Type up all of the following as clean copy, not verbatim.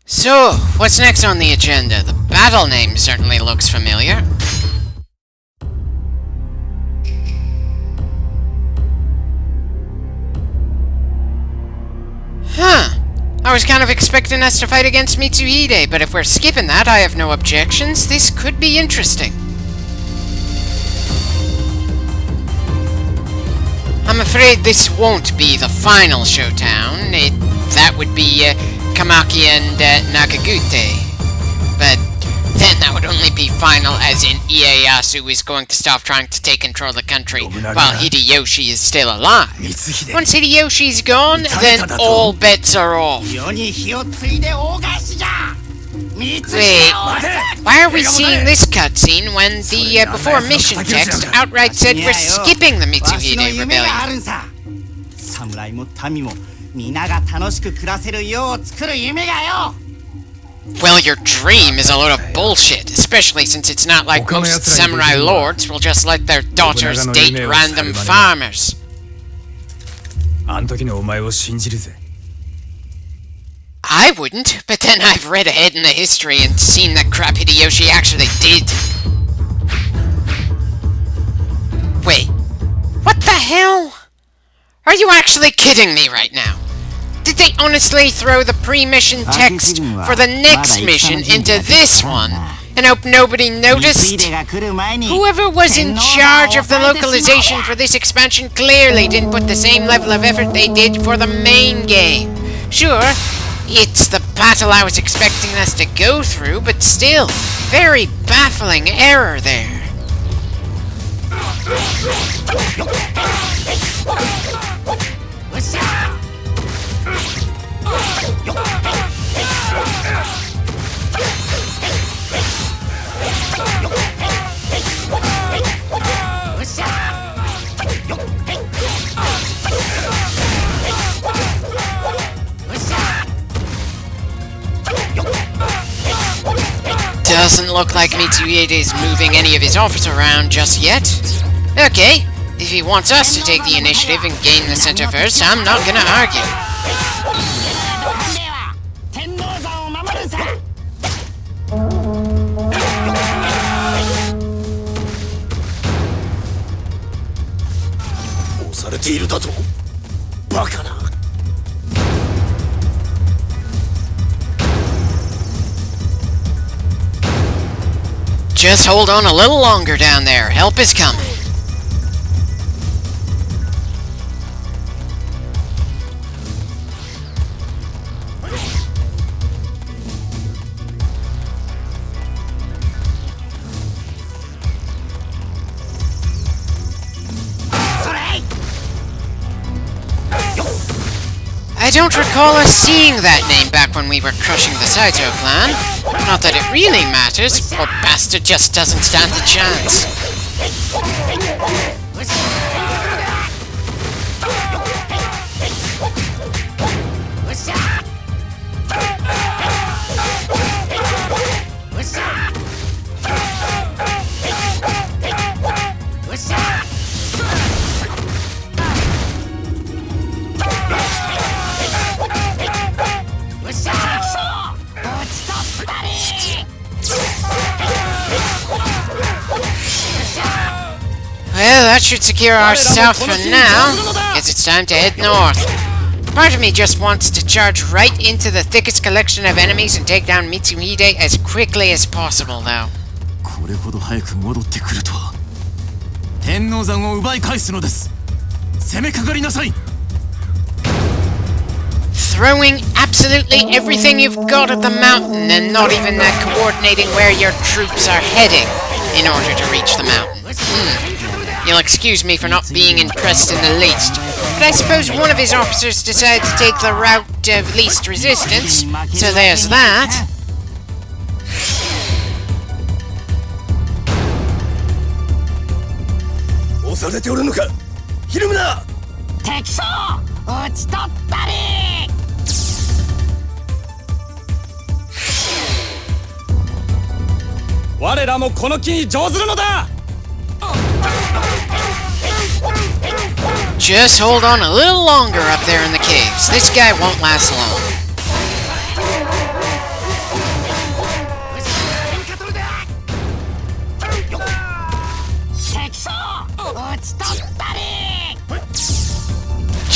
So, what's next on the agenda? The battle name certainly looks familiar. Huh. I was kind of expecting us to fight against Mitsuhide, but if we're skipping that, I have no objections. This could be interesting. I'm afraid this won't be the final showdown. That would be Kamaki and Nakagute. But then that would only be final as in Ieyasu is going to stop trying to take control of the country while Hideyoshi is still alive. Once Hideyoshi's gone, then all bets are off. Wait, why are we seeing this cutscene when the before mission text outright said we're skipping the Mitsuhide Rebellion? Well, your dream is a load of bullshit, especially since it's not like most samurai lords will just let their daughters date random farmers. I wouldn't, but then I've read ahead in the history and seen that crap Hideyoshi actually did. Wait, what the hell? Are you actually kidding me right now? Did they honestly throw the pre-mission text for the next mission into this one and hope nobody noticed? Whoever was in charge of the localization for this expansion clearly didn't put the same level of effort they did for the main game. Sure, it's the battle I was expecting us to go through, but still, very baffling error there. Doesn't look like Mitsuhide is moving any of his officers around just yet. Okay, if he wants us to take the initiative and gain the center first, I'm not gonna argue. Just hold on a little longer down there. Help is coming. I don't recall us seeing that name back when we were crushing the Saito clan. Not that it really matters, poor bastard just doesn't stand a chance. Well, that should secure our south for now. Guess it's time to head north. Part of me just wants to charge right into the thickest collection of enemies and take down Mitsuhide as quickly as possible, though. Throwing absolutely everything you've got at the mountain and not even coordinating where your troops are heading in order to reach the mountain. You'll excuse me for not being impressed in the least, but I suppose one of his officers decided to take the route of least resistance, so there's that. Just hold on a little longer up there in the caves. This guy won't last long.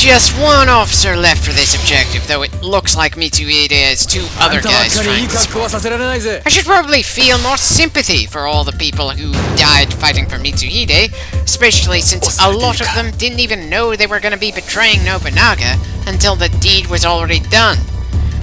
just one officer left for this objective, though it looks like Mitsuhide has two other guys trying to support. I should probably feel more sympathy for all the people who died fighting for Mitsuhide, especially since a lot of them didn't even know they were going to be betraying Nobunaga until the deed was already done.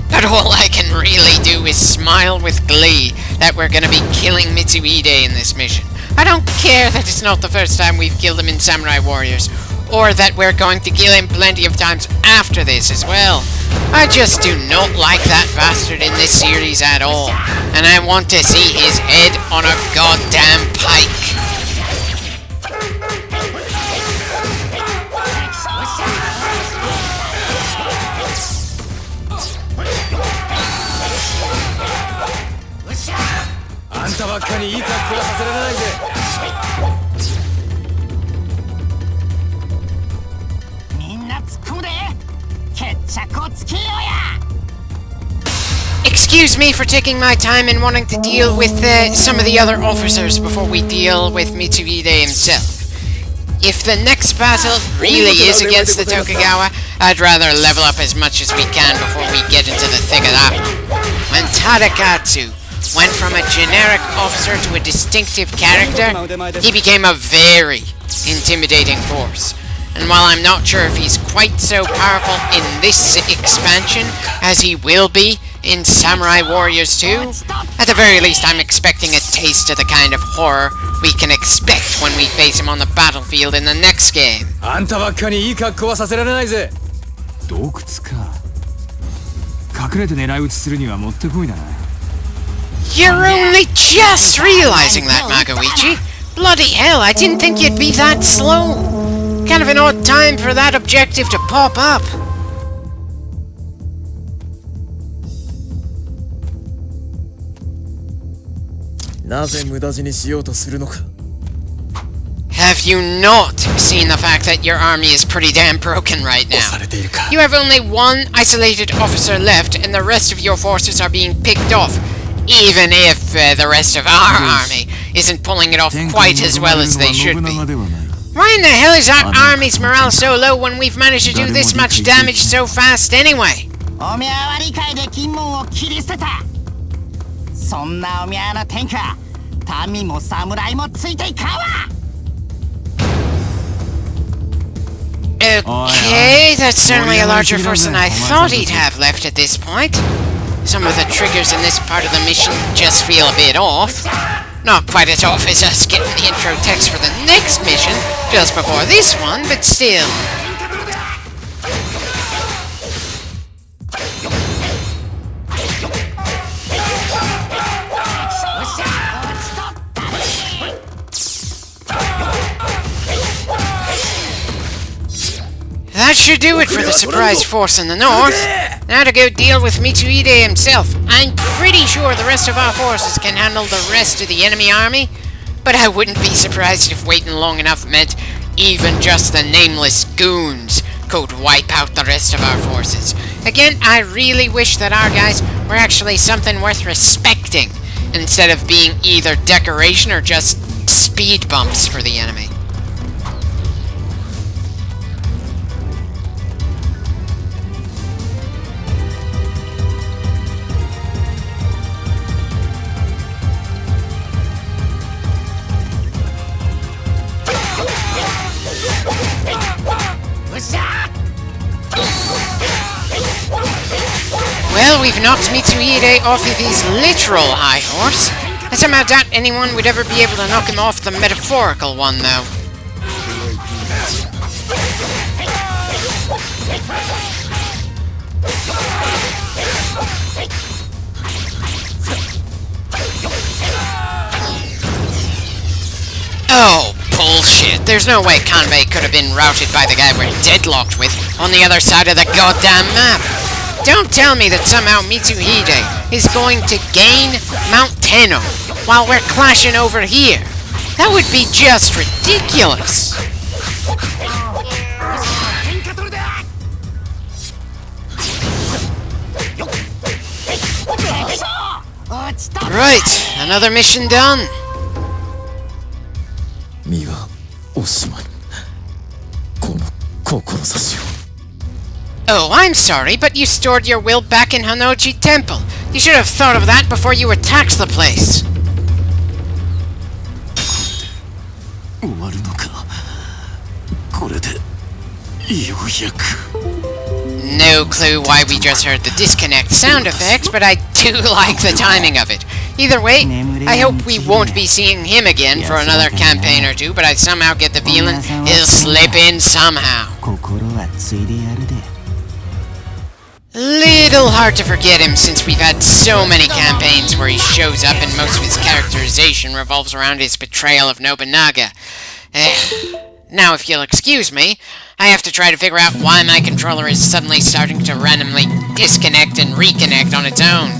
But all I can really do is smile with glee that we're going to be killing Mitsuhide in this mission. I don't care that it's not the first time we've killed him in Samurai Warriors, or that we're going to kill him plenty of times after this as well. I just do not like that bastard in this series at all, and I want to see his head on a goddamn pike. Excuse me for taking my time and wanting to deal with some of the other officers before we deal with Mitsuhide himself. If the next battle really is against the Tokugawa, I'd rather level up as much as we can before we get into the thick of that. When Tadakatsu went from a generic officer to a distinctive character, he became a very intimidating force. And while I'm not sure if he's quite so powerful in this expansion as he will be in Samurai Warriors 2, at the very least I'm expecting a taste of the kind of horror we can expect when we face him on the battlefield in the next game. You're only just realizing that, Magoichi. Bloody hell, I didn't think you'd be that slow. Kind of an odd time for that objective to pop up. Have you not seen the fact that your army is pretty damn broken right now? You have only one isolated officer left, and the rest of your forces are being picked off, even if the rest of our army isn't pulling it off quite as well as they should be. Why in the hell is our army's morale so low when we've managed to do this much damage so fast anyway? Okay, that's certainly a larger force than I thought he'd have left at this point. Some of the triggers in this part of the mission just feel a bit off. Not quite as off as us getting the intro text for the next mission just before this one, but still. That should do it for the surprise force in the north. Now to go deal with Mitsuhide himself. I'm pretty sure the rest of our forces can handle the rest of the enemy army, but I wouldn't be surprised if waiting long enough meant even just the nameless goons could wipe out the rest of our forces. Again, I really wish that our guys were actually something worth respecting, instead of being either decoration or just speed bumps for the enemy. Well, we've knocked Mitsuhide off of his literal high horse. I somehow doubt anyone would ever be able to knock him off the metaphorical one, though. Oh, bullshit. There's no way Kanbei could have been routed by the guy we're deadlocked with on the other side of the goddamn map. Don't tell me that somehow Mitsuhide is going to gain Mount Tenno while we're clashing over here. That would be just ridiculous. Right, another mission done. Oh, I'm sorry, but you stored your will back in Hanoji Temple. You should have thought of that before you attacked the place. 終わるのか。これでようやく。No clue why we just heard the disconnect sound effect, but I do like the timing of it. Either way, I hope we won't be seeing him again for another campaign or two, but I somehow get the feeling he'll slip in somehow. Little hard to forget him since we've had so many campaigns where he shows up and most of his characterization revolves around his betrayal of Nobunaga. Now, if you'll excuse me, I have to try to figure out why my controller is suddenly starting to randomly disconnect and reconnect on its own.